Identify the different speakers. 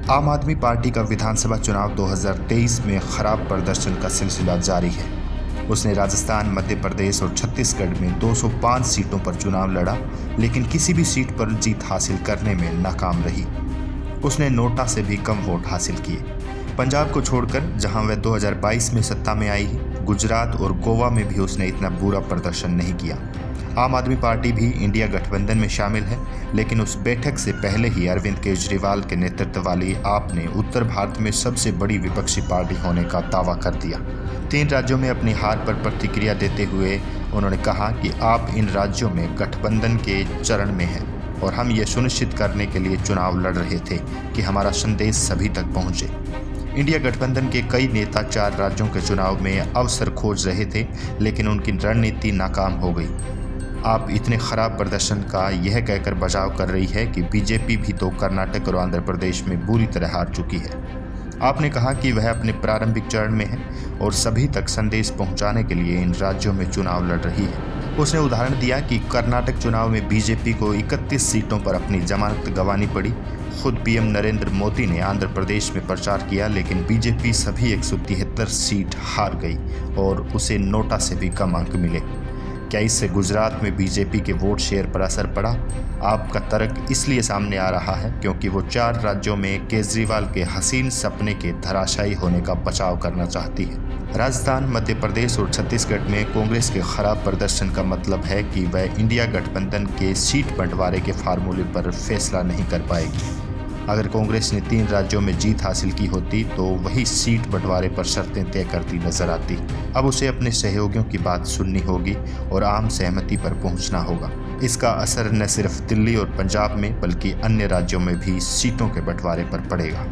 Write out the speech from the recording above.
Speaker 1: आम आदमी पार्टी का विधानसभा चुनाव 2023 में खराब प्रदर्शन का सिलसिला जारी है। उसने राजस्थान, मध्य प्रदेश और छत्तीसगढ़ में 205 सीटों पर चुनाव लड़ा, लेकिन किसी भी सीट पर जीत हासिल करने में नाकाम रही। उसने नोटा से भी कम वोट हासिल किए। पंजाब को छोड़कर, जहां वह 2022 में सत्ता में आई, गुजरात और गोवा में भी उसने इतना बुरा प्रदर्शन नहीं किया। आम आदमी पार्टी भी इंडिया गठबंधन में शामिल है, लेकिन उस बैठक से पहले ही अरविंद केजरीवाल के नेतृत्व वाली आप ने उत्तर भारत में सबसे बड़ी विपक्षी पार्टी होने का दावा कर दिया। 3 राज्यों में अपनी हार पर प्रतिक्रिया देते हुए उन्होंने कहा कि आप इन राज्यों में गठबंधन के चरण में हैं और हम ये सुनिश्चित करने के लिए चुनाव लड़ रहे थे कि हमारा संदेश सभी तक पहुंचे। इंडिया गठबंधन के कई नेता 4 राज्यों के चुनाव में अवसर खोज रहे थे, लेकिन उनकी रणनीति नाकाम हो गई। आप इतने खराब प्रदर्शन का यह कहकर बचाव कर रही है कि बीजेपी भी तो कर्नाटक और आंध्र प्रदेश में बुरी तरह हार चुकी है। आपने कहा कि वह अपने प्रारंभिक चरण में है और सभी तक संदेश पहुंचाने के लिए इन राज्यों में चुनाव लड़ रही है। उसने उदाहरण दिया कि कर्नाटक चुनाव में बीजेपी को 31 सीटों पर अपनी जमानत गंवानी पड़ी। खुद पीएम नरेंद्र मोदी ने आंध्र प्रदेश में प्रचार किया, लेकिन बीजेपी सभी 173 सीट हार गई और उसे नोटा से भी कम अंक मिले। क्या इससे गुजरात में बीजेपी के वोट शेयर पर असर पड़ा? आपका तर्क इसलिए सामने आ रहा है क्योंकि वो 4 राज्यों में केजरीवाल के हसीन सपने के धराशायी होने का बचाव करना चाहती है। राजस्थान, मध्य प्रदेश और छत्तीसगढ़ में कांग्रेस के खराब प्रदर्शन का मतलब है कि वह इंडिया गठबंधन के सीट बंटवारे के फार्मूले पर फैसला नहीं कर पाएगी। अगर कांग्रेस ने 3 राज्यों में जीत हासिल की होती तो वही सीट बंटवारे पर शर्तें तय करती नजर आती। अब उसे अपने सहयोगियों की बात सुननी होगी और आम सहमति पर पहुंचना होगा। इसका असर न सिर्फ दिल्ली और पंजाब में बल्कि अन्य राज्यों में भी सीटों के बंटवारे पर पड़ेगा।